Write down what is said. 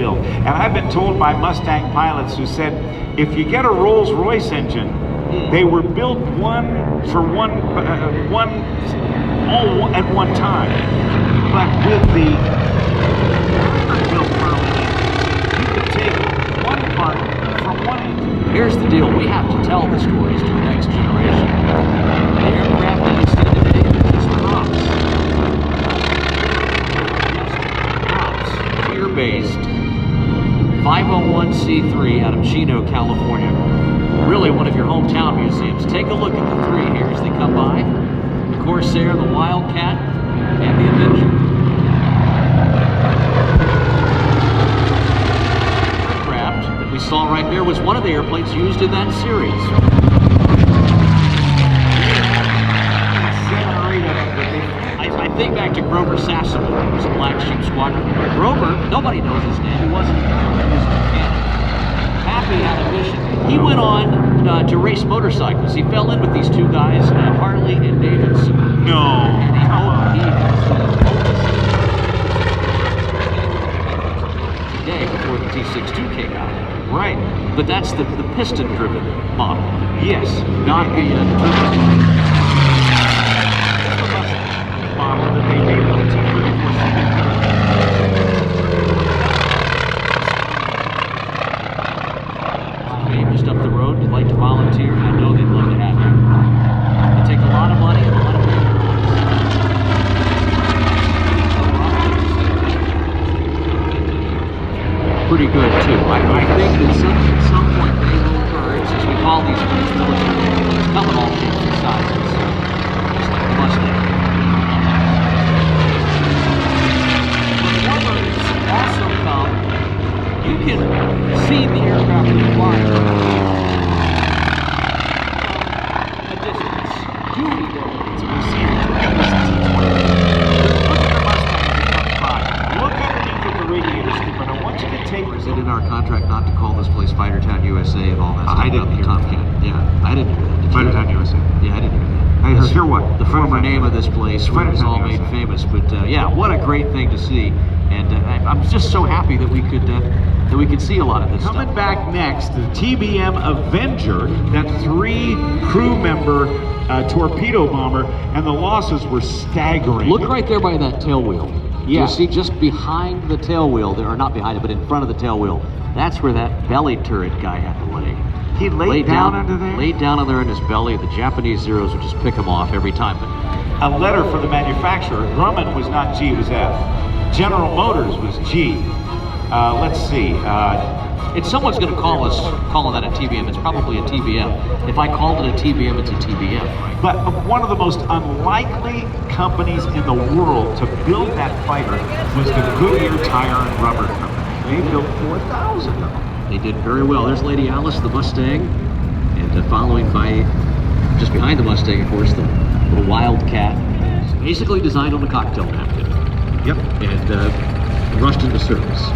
build. And I've been told by Mustang pilots who said, if you get a Rolls-Royce engine, they were built one at one time. But with the built you could take one part from one engine. Here's the deal, we have to tell the stories to the next generation. The aircraft that you see today is props, tier-based, 501c3 out of Chino, California. Really one of your hometown museums. Take a look at the three here as they come by. The Corsair, the Wildcat, and the Avenger. Aircraft that we saw right there was one of the airplanes used in that series. I think back to Grover Sassoon, who was a Black Sheep Squadron. Grover, nobody knows his name. He wasn't a mechanic. Happy had a mission. He went on to race motorcycles. He fell in with these two guys, Harley and Davidson. No. And he hoped he today before the T62 came out. Right. But that's the piston-driven model. Yes. Not the model that they made with the just up the road, you'd like to volunteer, I know they'd love to have you. They take a lot of money and a lot of people. Pretty good too. I think that at some point they will birds, as we call these things, military, come in all shapes and sizes, just like the Mustang. But Warbirds also come. You can see the aircraft in the flying from a distance. Duty days, we see it. Look at the Mustang as it comes by. Look underneath at the radiator scoop, and I want you to take. Is it in our contract not to call this place Fighter Town USA and all that stuff? I didn't hear that. Yeah, I didn't hear that. Fighter Town USA. Yeah, I didn't hear that. I hear what? The former name of this place was all made USA. famous. But yeah, what a great thing to see. And I'm just so happy that we could see a lot of this Coming stuff. back next, the TBM Avenger, that 3-crew-member torpedo bomber, and the losses were staggering. Look right there by that tail wheel. Yeah. You see just behind the tail wheel there, or not behind it, but in front of the tail wheel. That's where that belly turret guy had to lay. He laid down under there? Laid down on there in his belly. The Japanese Zeros would just pick him off every time. But A letter for the manufacturer. Grumman was not G, it was F. General Motors was G. Let's see. if someone's going to call us calling that a TBM, it's probably a TBM. If I called it a TBM, it's a TBM, right? But one of the most unlikely companies in the world to build that fighter was the Goodyear Tire and Rubber Company. They built 4,000 of them. They did very well. There's Lady Alice, the Mustang, and following by, just behind the Mustang, of course, the little Wildcat. It's basically designed on a cocktail napkin. Yep. And rushed into service.